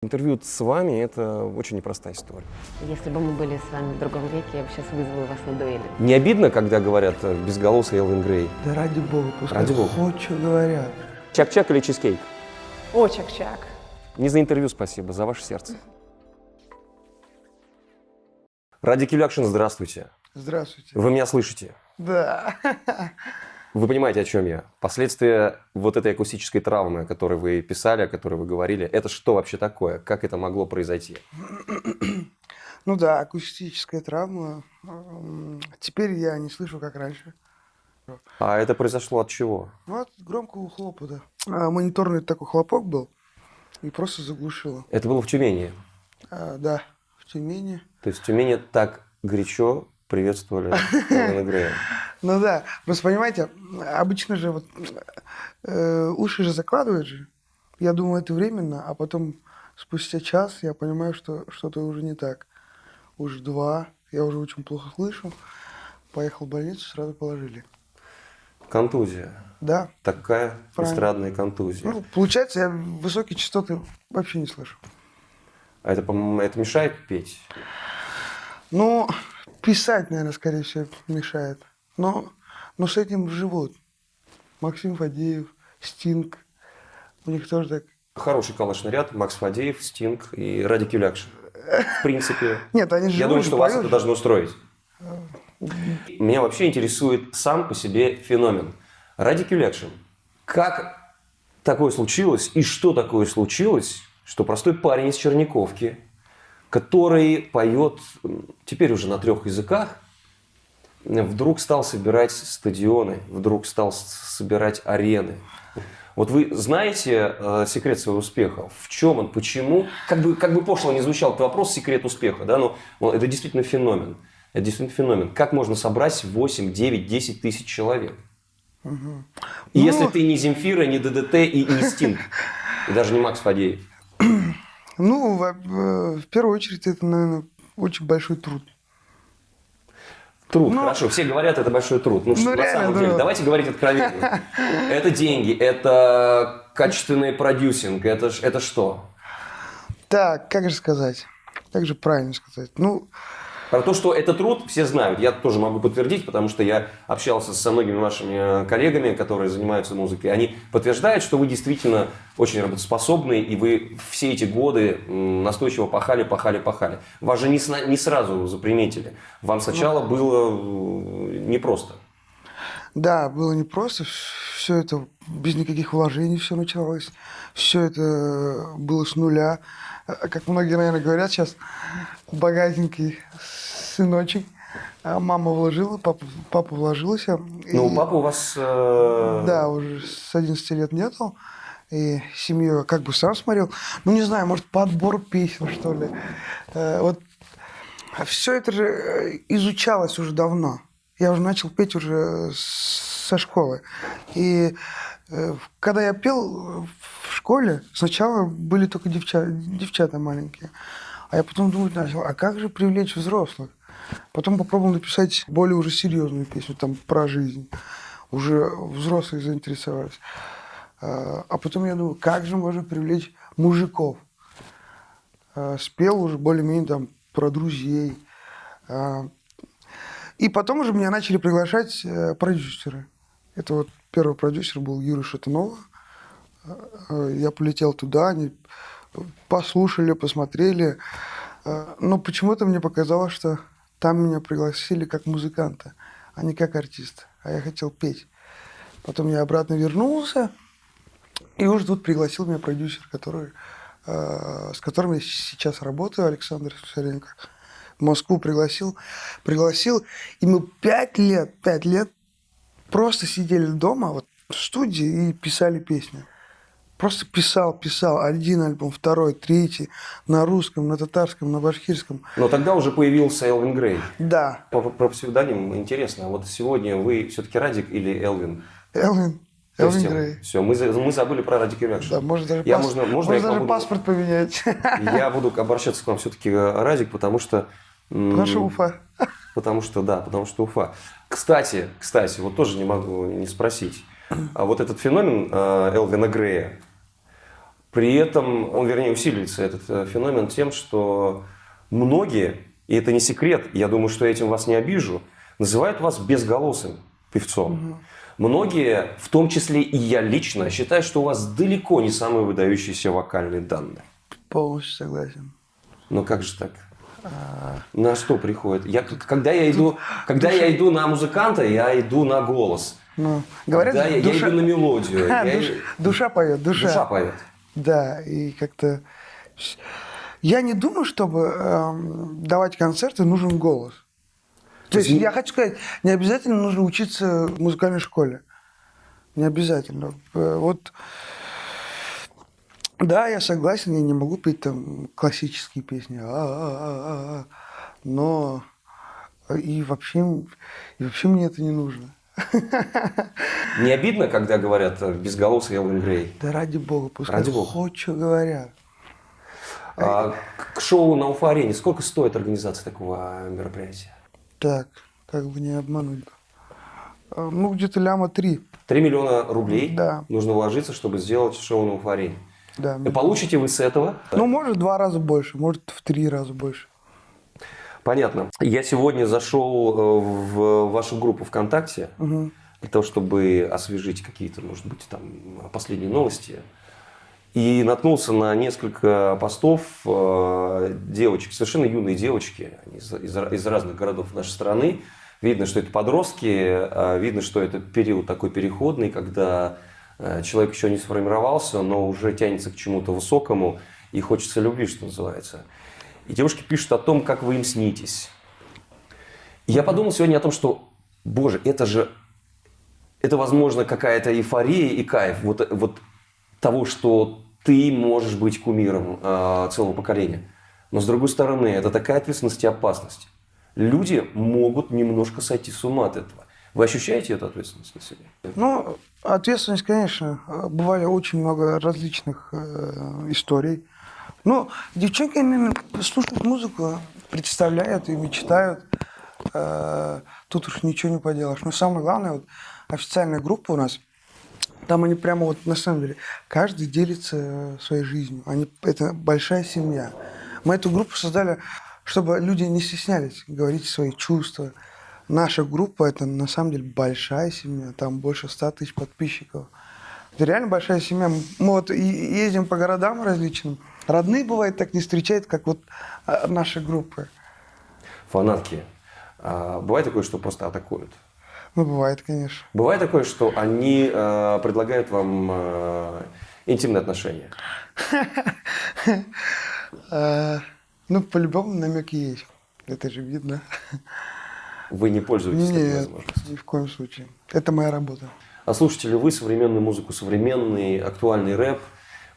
Интервью с вами – это очень непростая история. Если бы мы были с вами в другом веке, я бы сейчас вызвала вас на дуэли. Не обидно, когда говорят безголосый Элвин Грей? Да ради бога, пускай Ради бога. хоть что говорят. Чак-чак или чизкейк? О, чак-чак. Не за интервью спасибо, за ваше сердце. Радикюль Акшн, здравствуйте. Здравствуйте. Вы меня слышите? Да. Вы понимаете, о чем я? Последствия вот этой акустической травмы, о которой вы писали, о которой вы говорили, это что вообще такое? Как это могло произойти? Ну да, акустическая травма. Теперь я не слышу, как раньше. А это произошло от чего? Ну, от громкого хлопота. Мониторный такой хлопок был, и просто заглушило. Это было в Тюмени. Да, в Тюмени. То есть в Тюмени так горячо приветствовали Элвина Грея. Ну да, просто понимаете, обычно же вот уши же закладывают же. Я думаю, это временно, а потом спустя час я понимаю, что что-то уже не так. Уже 2, я уже очень плохо слышу. Поехал в больницу, сразу положили. Контузия. Да. Такая Правильно. эстрадная контузия. Ну, получается, я высокие частоты вообще не слышу. А это, по-моему, это мешает петь? Ну, писать, наверное, скорее всего, мешает. Но с этим живут. Максим Фадеев, Стинг. У них тоже так. Хороший калашный ряд. Макс Фадеев, Стинг и Радикюль Акшн. В принципе, Нет, они живут. я думаю, же, что вас поют это же. должно устроить. Меня вообще интересует сам по себе феномен. Радикюль Акшн. Как такое случилось и что такое случилось, что простой парень из Черниковки, который поет теперь уже на 3 языках, вдруг стал собирать стадионы, вдруг стал собирать арены. Вот вы знаете секрет своего успеха? В чем он? Почему? Как бы пошло не звучал этот вопрос, секрет успеха, да? Но это действительно феномен. Это действительно феномен. Как можно собрать 8, 9, 10 тысяч человек? И если ты не Земфира, не ДДТ и не Стинг, и даже не Макс Фадеев. Ну, в первую очередь, это, наверное, очень большой труд. Труд, хорошо. Все говорят, это большой труд. Ну, что, на реально, самом деле, да. давайте говорить откровенно. Это деньги, это качественный продюсинг, это что? Так, как же сказать? Как же правильно сказать? Ну, Про то, что это труд, все знают. Я тоже могу подтвердить, потому что я общался со многими вашими коллегами, которые занимаются музыкой. Они подтверждают, что вы действительно очень работоспособны, и вы все эти годы настойчиво пахали. Вас же не сразу заприметили. Вам сначала было непросто. да, было непросто. Все это без никаких вложений все началось. Все это было с нуля. Как многие, наверное, говорят сейчас, богатенький сыночек. А мама вложила, папа вложился. Ну, папа у вас... Да, уже с 11 лет нету. И семью я как бы сам смотрел. Ну, не знаю, может, подбор песен, что ли. Вот все это же изучалось уже давно. Я уже начал петь уже со школы. И когда я пел в школе, сначала были только девчата маленькие. А я потом думать начал, а как же привлечь взрослых? Потом попробовал написать более уже серьезную песню, там, про жизнь. Уже взрослые заинтересовались. А потом я думаю, как же можно привлечь мужиков? Спел уже более-менее там про друзей. И потом уже меня начали приглашать продюсеры. Это вот первый продюсер был Юра Шатунова. Я полетел туда, они послушали, посмотрели. Но почему-то мне показалось, что там меня пригласили как музыканта, а не как артиста. А я хотел петь. Потом я обратно вернулся, и уже тут пригласил меня продюсер, с которым я сейчас работаю, Александр Сусаренко. В Москву пригласил, и мы 5 лет просто сидели дома, вот, в студии и писали песни. Просто писал. Один альбом, второй, третий, на русском, на татарском, на башкирском. Но тогда уже появился Элвин Грей. Да. Про псевдоним интересно. А вот сегодня вы все-таки Радик или Элвин? Элвин Грей. Все, мы забыли про Радикюль Акшн. Да, можно даже, можно я даже буду- паспорт поменять. Я буду обращаться к вам все-таки Радик, потому что... Потому что Уфа. Потому что Уфа. Кстати, вот тоже не могу не спросить. А вот этот феномен Элвина Грея, При этом он, вернее, усиливается, этот феномен, тем, что многие, и это не секрет, я думаю, что я этим вас не обижу, называют вас безголосым певцом. Многие, в том числе и я лично, считают, что у вас далеко не самые выдающиеся вокальные данные. Полностью согласен. Но как же так? На что приходит? Когда я иду на музыканта, я иду на голос. Ну, говорят, Когда я иду на мелодию. Душа поет, Душа поет. Да, и как-то... Я не думаю, чтобы давать концерты, нужен голос. То есть я хочу сказать, не обязательно нужно учиться в музыкальной школе. Не обязательно. Вот, да, я согласен, я не могу петь там классические песни, но и вообще мне это не нужно. Не обидно, когда говорят безголосый Элвин Грей? Да ради бога, пускай Ради бога. хоть что говорят. К шоу на Уфа-арене сколько стоит организация такого мероприятия? Так, как бы не обмануть. Ну, где-то ляма 3. 3 миллиона рублей Да. нужно вложиться, чтобы сделать шоу на Уфа-арене. Да. И получите вы с этого? Ну, может, в 2 раза больше, может, в 3 раза больше. Понятно. Я сегодня зашел в вашу группу ВКонтакте для того, чтобы освежить какие-то, может быть, там последние новости. И наткнулся на несколько постов девочек, совершенно юные девочки, они из разных городов нашей страны. Видно, что это подростки, видно, что это период такой переходный, когда человек еще не сформировался, но уже тянется к чему-то высокому и хочется любви, что называется. И девушки пишут о том, как вы им снитесь. И я подумал сегодня о том, что, боже, это возможно, какая-то эйфория и кайф вот того, что ты можешь быть кумиром целого поколения. Но, с другой стороны, это такая ответственность и опасность. Люди могут немножко сойти с ума от этого. Вы ощущаете эту ответственность на себе? Ну, ответственность, конечно. Бывали очень много различных историй. Ну, девчонки, они слушают музыку, представляют и мечтают. Тут уж ничего не поделаешь. Но самое главное, вот официальная группа у нас, там они прямо вот на самом деле, каждый делится своей жизнью. Это большая семья. Мы эту группу создали, чтобы люди не стеснялись говорить свои чувства. Наша группа – это на самом деле большая семья, там больше 100 тысяч подписчиков. Это реально большая семья. Мы вот и ездим по городам различным. Родные, бывает, так не встречают, как вот наши группы. Фанатки. Бывает такое, что просто атакуют? Ну, бывает, конечно. Бывает такое, что они предлагают вам интимные отношения? Ну, по-любому намеки есть. Это же видно. Вы не пользуетесь такой Нет, возможностью? ни в коем случае. Это моя работа. А слушаете ли вы современную музыку, современный актуальный рэп,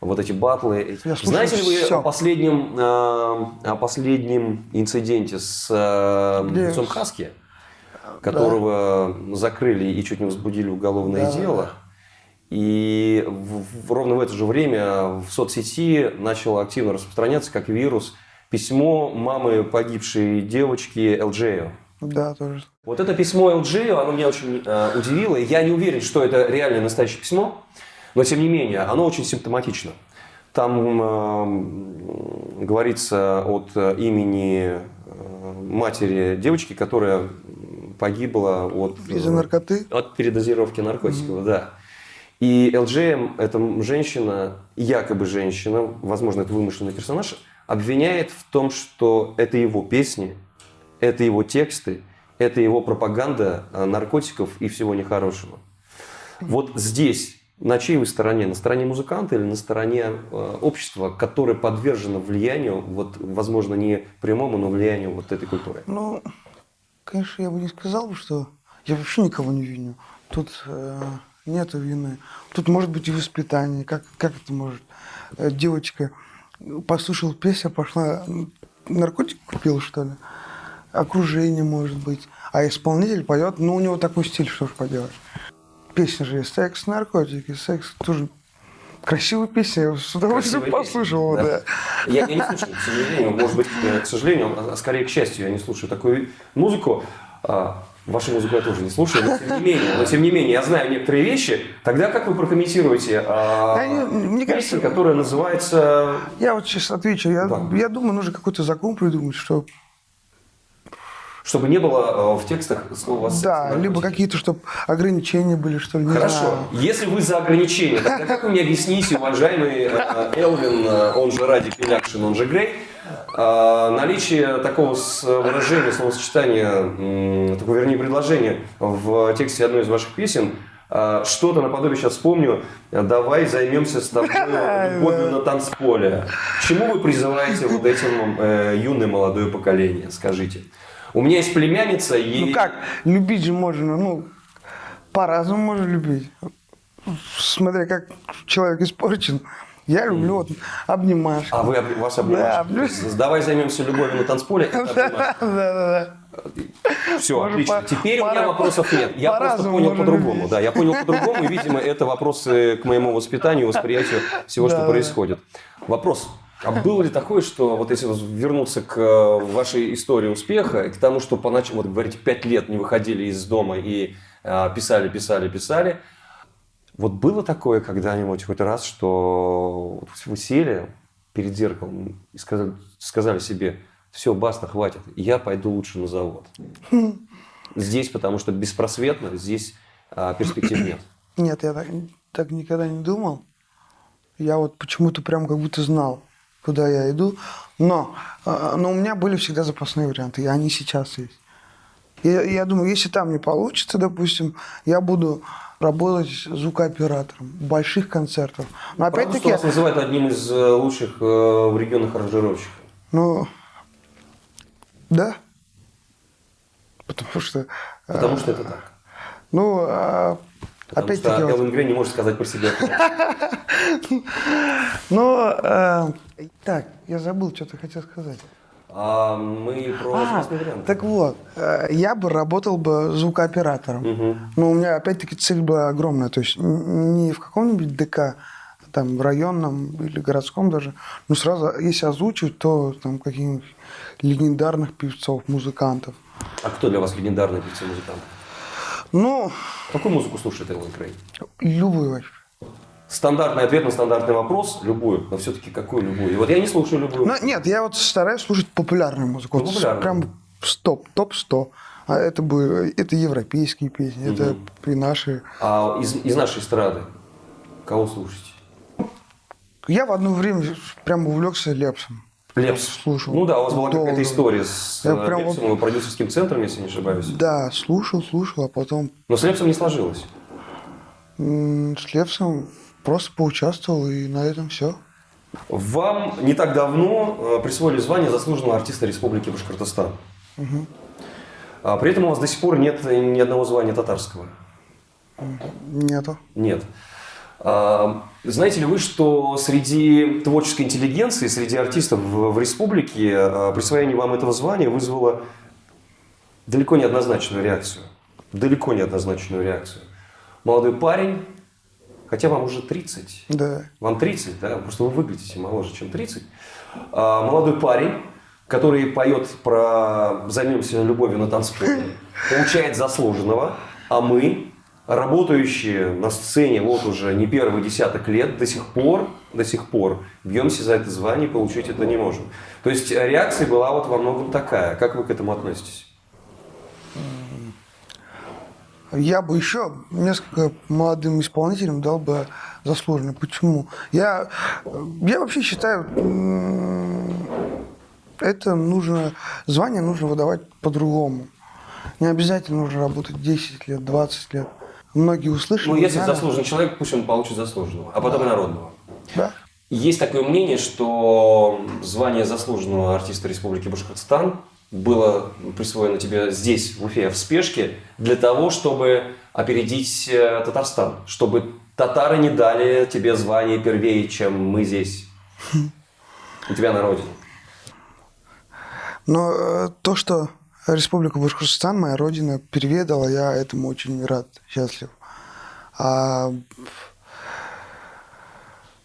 вот эти батлы? Я слушаю Знаете ли вы всё. о последнем инциденте с лицом Хаски, которого закрыли и чуть не возбудили уголовное дело? И ровно в это же время в соцсети начало активно распространяться как вирус письмо мамы погибшей девочки Элджео. Да, тоже. Вот это письмо Элджео, оно меня очень удивило. Я не уверен, что это реальное настоящее письмо, но тем не менее, оно очень симптоматично. Там говорится от имени матери девочки, которая погибла Из-за наркоты? от передозировки наркотиков, да. И ЛДЖМ, эта женщина, якобы женщина, возможно, это вымышленный персонаж, обвиняет в том, что это его песни, это его тексты, это его пропаганда наркотиков и всего нехорошего. Вот здесь, на чьей вы стороне? На стороне музыканта или на стороне общества, которое подвержено влиянию, вот, возможно, не прямому, но влиянию вот этой культуры? Ну, конечно, я бы не сказал, что я вообще никого не виню. Тут нету вины. Тут может быть и воспитание. Как это может? Девочка послушала песню, пошла наркотик купила, что ли? Окружение, может быть. А исполнитель поет, ну, у него такой стиль, что ж поделать. Песня же есть. Секс, наркотики, секс. Тоже красивая песня. Я с удовольствием послушал. Да. Я не слушаю, к сожалению. Может быть, к сожалению, а скорее к счастью, я не слушаю такую музыку. Вашу музыку я тоже не слушаю, но тем не менее, я знаю некоторые вещи. Тогда как вы прокомментируете Мне песню, кажется, которая называется... я вот сейчас отвечу. Я думаю, нужно какой-то закон придумать, что Чтобы не было в текстах слова «секс». да, либо какие-то, чтобы ограничения были, что ли, не Хорошо. знаю. Если вы за ограничения, тогда как вы мне объясните, уважаемый Элвин, он же Радик Милякшин, он же Грей, наличие такого выражения, словосочетания, такого, вернее, предложения в тексте одной из ваших песен, что-то наподобие, сейчас вспомню, давай займемся с тобой любовью на танцполе. К чему вы призываете вот этим юное молодое поколение, скажите? У меня есть племянница, ей... Ну как, любить же можно, по-разному можно любить. Смотря как человек испорчен. Я люблю вот обнимашки. А вас обнимашки? Да, Давай займемся любовью на танцполе. Да. Все, Может, отлично. Теперь у меня вопросов нет. Я просто по-разному понял можно по-другому. любить. Да, я понял по-другому. И, видимо, это вопросы к моему воспитанию, восприятию всего, что происходит. Вопрос. А было ли такое, что вот если вернуться к вашей истории успеха, и к тому, что поначалу, вот говорите, 5 лет не выходили из дома и писали, вот было такое когда-нибудь хоть раз, что вы сели перед зеркалом и сказали себе, все, баста, хватит, я пойду лучше на завод. Здесь, потому что беспросветно, здесь перспектив нет. Нет, я так никогда не думал. Я вот почему-то прям как будто знал, куда я иду. Но у меня были всегда запасные варианты, и они сейчас есть. Я думаю, если там не получится, допустим, я буду работать звукооператором больших концертов. Но Правда, опять-таки... что вас называют одним из лучших в регионах аранжировщиков? Да. Потому что это так. Потому опять-таки... что Элвин Грей не может сказать про себя. Так, я забыл, что ты хотел сказать. Мы про запасные варианты. Так вот, я бы работал бы звукооператором. Но у меня опять-таки цель была огромная. То есть не в каком-нибудь ДК, там, в районном или городском даже. Но сразу, если озвучивать, то там каких-нибудь легендарных певцов, музыкантов. А кто для вас легендарный певцы музыкант? Какую музыку слушает Элвин Грей? Любую вообще. Стандартный ответ на стандартный вопрос – любую. Но все-таки какую любую? И вот я не слушаю любую. Нет, я вот стараюсь слушать популярную музыку. Вот популярную. Прям топ-100. А это европейские песни, это и наши. А из нашей эстрады кого слушаете? Я в одно время прям увлекся Лепсом. Лепс. Слушал. Ну да, у вас была какая-то Долго. история с Лепсом и продюсерским центром, если не ошибаюсь. Да, слушал, а потом Но с Лепсом не сложилось. с Лепсом просто поучаствовал, и на этом все. Вам не так давно присвоили звание заслуженного артиста Республики Башкортостан. При этом у вас до сих пор нет ни одного звания татарского. Нету. Нет. Знаете ли вы, что среди творческой интеллигенции, среди артистов в республике присвоение вам этого звания вызвало далеко не однозначную реакцию. Далеко не однозначную реакцию. Молодой парень, хотя вам уже 30. Да. Вам 30, да? Просто вы выглядите моложе, чем 30. Молодой парень, который поет про «Займемся любовью на танцполе», получает заслуженного, а мы, работающие на сцене вот уже не первый десяток лет, до сих пор бьемся за это звание и получить это не можем. То есть реакция была вот во многом такая. Как вы к этому относитесь? Я бы еще несколько молодым исполнителям дал бы заслуженно. Почему? Я вообще считаю, звание нужно выдавать по-другому. Не обязательно нужно работать 10 лет, 20 лет. Многие услышали. Ну, если заслуженный человек, пусть он получит заслуженного, а потом и народного. Да. Есть такое мнение, что звание заслуженного артиста Республики Башкортостан было присвоено тебе здесь, в Уфе, в спешке, для того, чтобы опередить Татарстан, чтобы татары не дали тебе звание первее, чем мы здесь, у тебя на родине. Но то, что Республика Башкортостан, моя родина, переведала, я этому очень рад, счастлив. А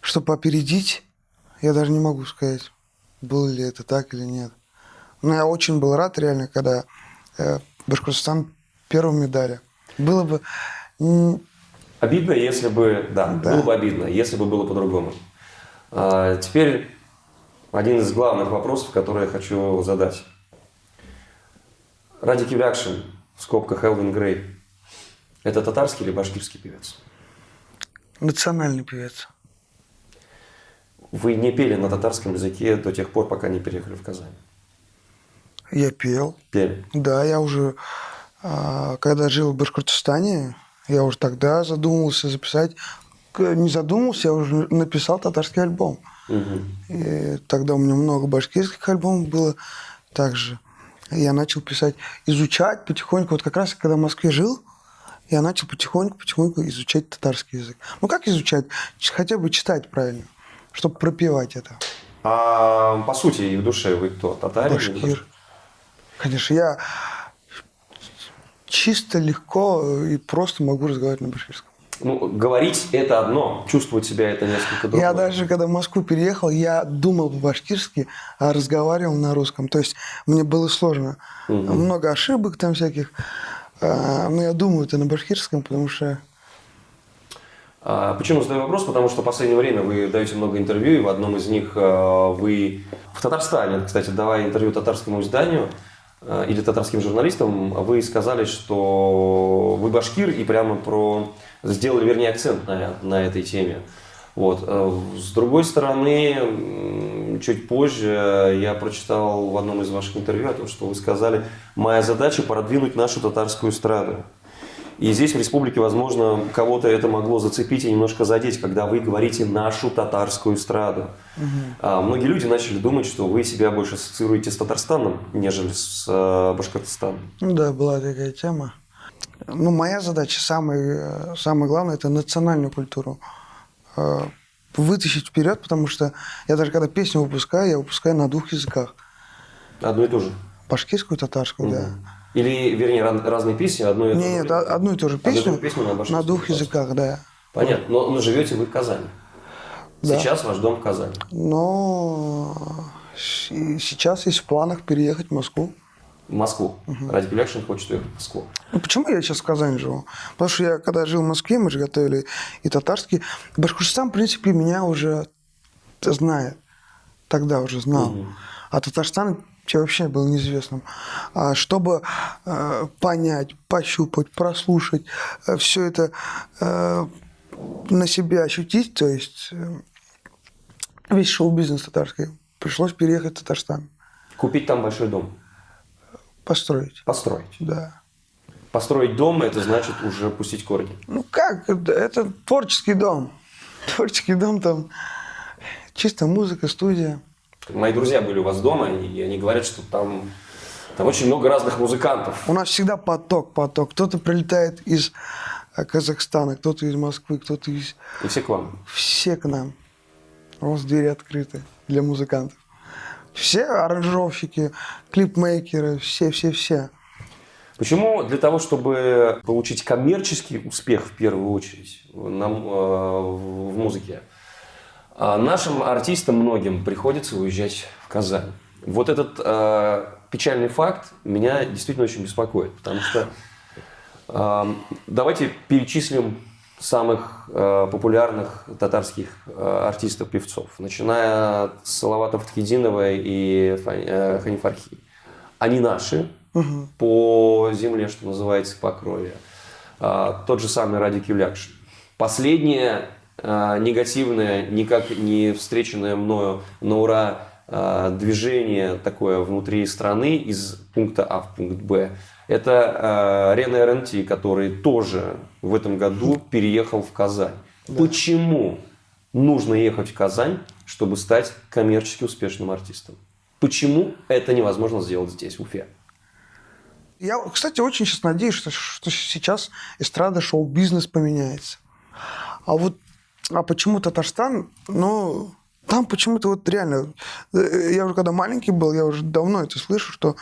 чтобы опередить, я даже не могу сказать, было ли это так или нет. Но я очень был рад реально, когда Башкортостан первой медали. Было бы... Обидно, если бы... Да, Да. было бы обидно, если бы было по-другому. Теперь один из главных вопросов, который я хочу задать. Ради Кюлякшин, в скобках Элвин Грей, это татарский или башкирский певец? Национальный певец. Вы не пели на татарском языке до тех пор, пока не переехали в Казань? Я пел. Пели. Да, я уже, когда жил в Башкортостане, я уже тогда задумывался записать. Не задумался, я уже написал татарский альбом. И тогда у меня много башкирских альбомов было также. Я начал писать, изучать потихоньку. Вот как раз, когда в Москве жил, я начал потихоньку изучать татарский язык. Ну, как изучать? Хотя бы читать правильно, чтобы пропевать это. А по сути и в душе вы кто? Татарин? Башкир. Конечно, я чисто, легко и просто могу разговаривать на башкирском. Ну, говорить это одно, чувствовать себя это несколько другое. Я даже, когда в Москву переехал, я думал по-башкирски, а разговаривал на русском. То есть мне было сложно. Много ошибок там всяких. Но я думаю это на башкирском, потому что... Почему задаю вопрос? Потому что в последнее время вы даете много интервью, и в одном из них вы в Татарстане, кстати, давая интервью татарскому изданию или татарским журналистам, вы сказали, что вы башкир, и прямо сделали, вернее, акцент на этой теме. Вот. С другой стороны, чуть позже я прочитал в одном из ваших интервью о том, что вы сказали: «Моя задача – продвинуть нашу татарскую эстраду». И здесь в республике, возможно, кого-то это могло зацепить и немножко задеть, когда вы говорите «нашу татарскую эстраду». Многие люди начали думать, что вы себя больше ассоциируете с Татарстаном, нежели с Башкортостаном. Ну да, была такая тема. Ну, моя задача, самое главное, это национальную культуру вытащить вперед, потому что я даже когда песню выпускаю, я выпускаю на 2 языках. Одно и то же? Башкирскую и татарскую, да. Или, вернее, разные песни, одну и ту же? Нет, одну и ту же песню, на на 2 языках, да. Понятно, но живете вы в Казани. Да. Сейчас ваш дом в Казани. Но сейчас есть в планах переехать в Москву. В Москву. Ради Кюлякшин хочет уехать в Москву. Ну, почему я сейчас в Казани живу? Потому что я, когда жил в Москве, мы же готовили и татарский. Башкортостан, в принципе, меня уже знает. Тогда уже знал. А Татарстан вообще был неизвестным. Чтобы понять, пощупать, прослушать, все это на себя ощутить, то есть весь шоу-бизнес татарский, пришлось переехать в Татарстан. Купить там большой дом. Построить. Построить. Да. Построить дом – это значит уже пустить корни. Ну как, это творческий дом. Творческий дом, там чисто музыка, студия. Мои друзья были у вас дома, и они говорят, что там очень много разных музыкантов. У нас всегда поток. Кто-то прилетает из Казахстана, кто-то из Москвы, кто-то из... И все к вам? Все к нам. У нас двери открыты для музыкантов. Все аранжировщики, клипмейкеры, все. Почему для того, чтобы получить коммерческий успех в первую очередь в музыке, нашим артистам многим приходится уезжать в Казань? Вот этот печальный факт меня действительно очень беспокоит, потому что давайте перечислим самых популярных татарских артистов-певцов, начиная с Салавата Фатхетдинова и Ханиф Фархи. Они наши по земле, что называется, по крови. Тот же самый Ради Кюлякшин. Последнее негативное, никак не встреченное мною на ура движение такое внутри страны из пункта А в пункт Б. Это Рена РНТ, который тоже в этом году переехал в Казань. Да. Почему нужно ехать в Казань, чтобы стать коммерчески успешным артистом? Почему это невозможно сделать здесь, в Уфе? Я, кстати, очень сейчас надеюсь, что сейчас эстрада, шоу-бизнес поменяется. А почему Татарстан? Ну, там почему-то вот реально... Я уже когда маленький был, я уже давно это слышу, что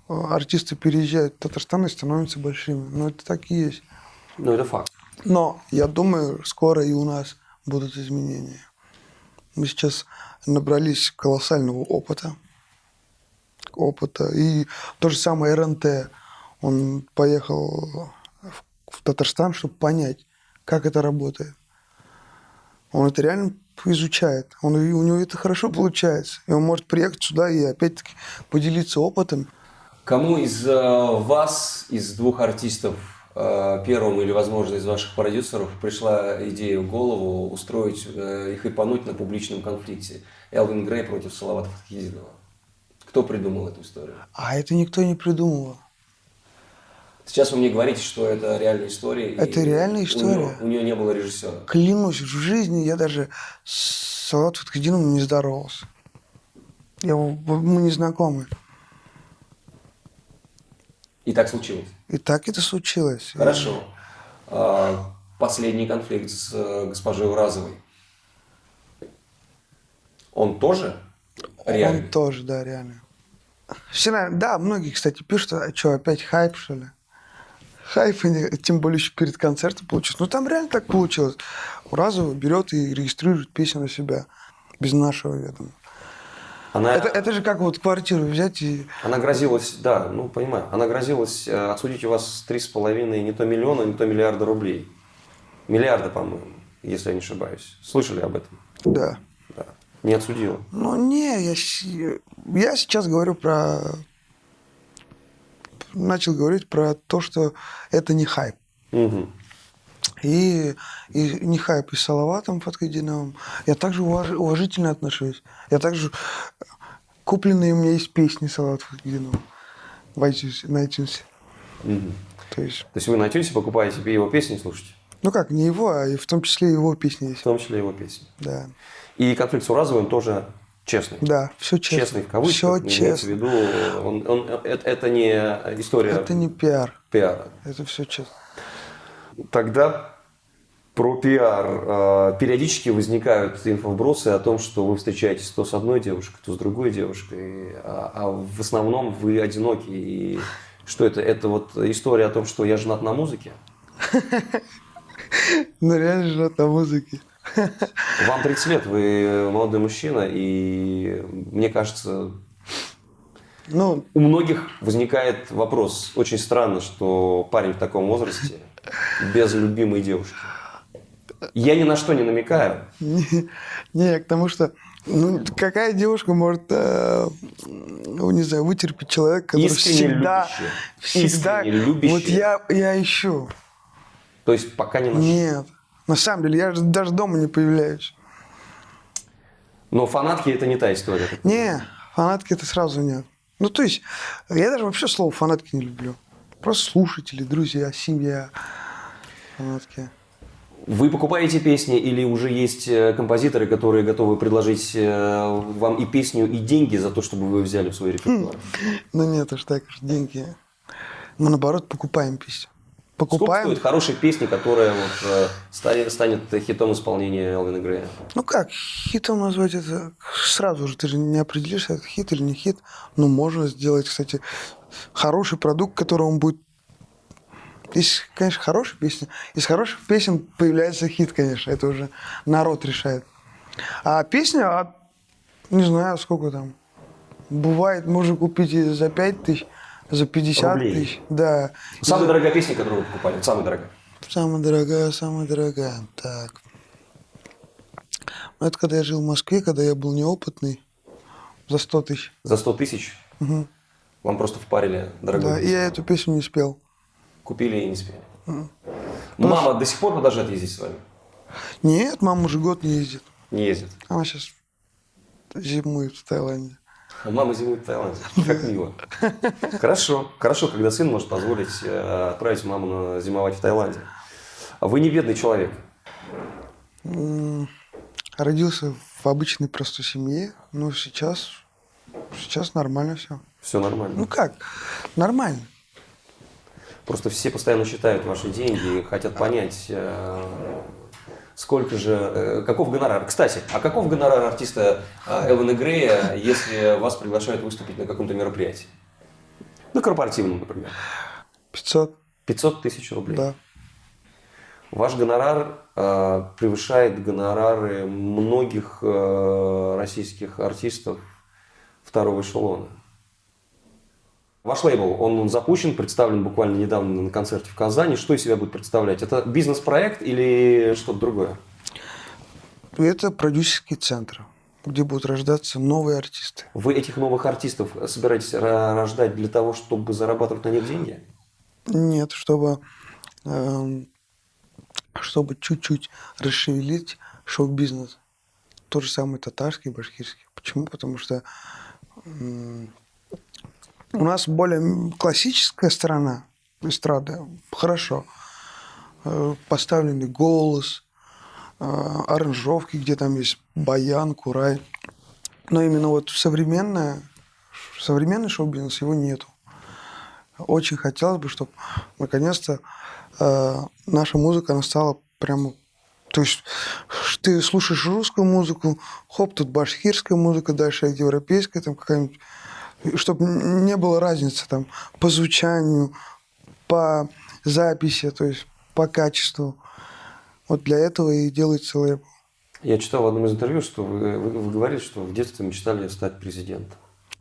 артисты переезжают в Татарстан и становятся большими. Ну, это так и есть. Ну, это факт. Но я думаю, скоро и у нас будут изменения. Мы сейчас набрались колоссального опыта. И то же самое РНТ. Он поехал в Татарстан, чтобы понять, как это работает. Он это реально изучает. У него это хорошо получается. И он может приехать сюда и опять-таки поделиться опытом. Кому из вас, из двух артистов, первому или, возможно, из ваших продюсеров, пришла идея в голову устроить и хайпануть на публичном конфликте? Элвин Грей против Салавата Фатхетдинова. Кто придумал эту историю? А это никто не придумывал. Сейчас вы мне говорите, что это реальная история. Это реальная история. У нее не было режиссера. Клянусь, в жизни я даже с Салаватом Фатхетдиновым не здоровался. Мы не знакомы. И так случилось. И так это случилось. Хорошо. Последний конфликт с госпожой Уразовой. Он тоже реальный? Он тоже, да, реально. Да, многие, кстати, пишут, а что, опять хайп, что ли? Хайп, тем более еще перед концертом получилось. Ну, там реально так получилось. Уразова берет и регистрирует песню на себя. Без нашего ведома. Это же как вот квартиру взять и... Она грозилась, да, ну, понимаю, она грозилась отсудить у вас 3,5 не то миллиона, не то миллиарда рублей. Миллиарда, по-моему, если я не ошибаюсь. Слышали об этом? Да. Да. Не отсудила? Ну, не, я сейчас говорю про... Начал говорить про то, что это не хайп. Угу. И не хайп и с Салаватом Фатхетдиновым. Я также уважительно отношусь. Я также... Купленные у меня есть песни Салавата Фатхетдинова на iTunes. Угу. То есть вы на iTunes покупаете его песни и слушаете? Ну как, не его, а и в том числе его песни есть. В том числе его песни. Да. И конфликт с Уразовым тоже честный? Да, все честно. Честный в кавычках, все имеется в честно. виду, это не история... Это не пиар. Пиара. Это все честно. Тогда про пиар. Периодически возникают инфобросы о том, что вы встречаетесь то с одной девушкой, то с другой девушкой, а в основном вы одиноки. И что это? Это вот история о том, что я женат на музыке? Ну реально женат на музыке. Вам 30 лет, вы молодой мужчина, и мне кажется, Ну, у многих возникает вопрос. Очень странно, что парень в таком возрасте без любимой девушки. Я ни на что не намекаю. не, к тому, что какая девушка может, не знаю, вытерпеть человека, который Искренне любящая. Вот я ищу. То есть пока не нашел. Нет. На самом деле, я же даже дома не появляюсь. Но фанатки это не та история. Не, фанатки это сразу нет. Ну, то есть, я даже вообще слово фанатки не люблю. Просто слушатели, друзья, семья, фанатки. Вы покупаете песни или уже есть композиторы, которые готовы предложить вам и песню, и деньги за то, чтобы вы взяли в свой репертуар? Ну нет уж так уж, деньги. Мы наоборот покупаем песню. Сколько стоит хорошая песня, которая вот, станет хитом исполнения Элвина Грея? Ну как, хитом назвать это сразу же, ты же не определишь, это хит или не хит. Но можно сделать, кстати, хороший продукт, который он будет... Если, конечно, хорошая песня. Из хороших песен появляется хит, конечно. Это уже народ решает. А песня, не знаю, сколько там. Бывает, можно купить и за 5 тысяч, за 50 тысяч. Да. Самая дорогая песня, которую вы покупали? Самая дорогая? Самая дорогая, самая дорогая. Так. Это когда я жил в Москве, когда я был неопытный. За 100 тысяч. За 100 тысяч? Угу. Вам просто впарили дорогую Да, и я эту песню не спел. Купили и не спели. Мама до сих пор продолжает ездить с вами? Нет, мама уже год не ездит. Не ездит. Она сейчас зимует в Таиланде. Мама зимует в Таиланде. Как мило. Хорошо. Хорошо, когда сын может позволить отправить маму зимовать в Таиланде. А вы не бедный человек. Родился в обычной простой семье. Но сейчас нормально все. Все нормально. Ну как? Нормально. Просто все постоянно считают ваши деньги и хотят понять, сколько же, каков гонорар. Кстати, а каков гонорар артиста Элвина Грея, если вас приглашают выступить на каком-то мероприятии? На корпоративном, например. 500. 500 тысяч рублей. Да. Ваш гонорар превышает гонорары многих российских артистов второго эшелона. Ваш лейбл, он запущен, представлен буквально недавно на концерте в Казани. Что из себя будет представлять? Это бизнес-проект или что-то другое? Это продюсерский центр, где будут рождаться новые артисты. Вы этих новых артистов собираетесь рождать для того, чтобы зарабатывать на них деньги? Нет, чтобы чуть-чуть расшевелить шоу-бизнес. Тот же самый татарский, башкирский. Почему? Потому что у нас более классическая сторона эстрады. Хорошо. Поставленный голос, аранжировки, где там есть баян, курай. Но именно вот современный шоу-бизнес, его нету. Очень хотелось бы, чтобы наконец-то наша музыка, она стала прямо... То есть ты слушаешь русскую музыку, хоп, тут башкирская музыка, дальше европейская, там какая-нибудь... Чтобы не было разницы там по звучанию, по записи, то есть по качеству. Вот для этого и делается лейбл. Я читал в одном из интервью, что вы говорили, что в детстве мечтали стать президентом.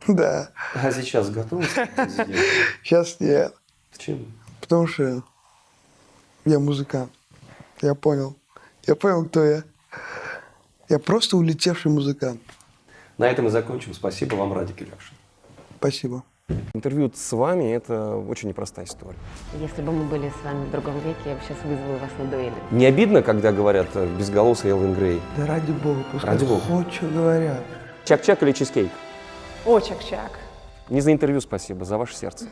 Да. А сейчас готовы стать президентом? Сейчас нет. Почему? Потому что я музыкант. Я понял. Я понял, кто я. Я просто улетевший музыкант. На этом и закончим. Спасибо вам, Радик Юляшин. Спасибо. Интервью с вами – это очень непростая история. Если бы мы были с вами в другом веке, я бы сейчас вызвала вас на дуэли. Не обидно, когда говорят безголосый Элвин Грей? Да ради бога, пускай Ради бога. хоть что говорят. Чак-чак или чизкейк? О, чак-чак. Не за интервью спасибо, за ваше сердце.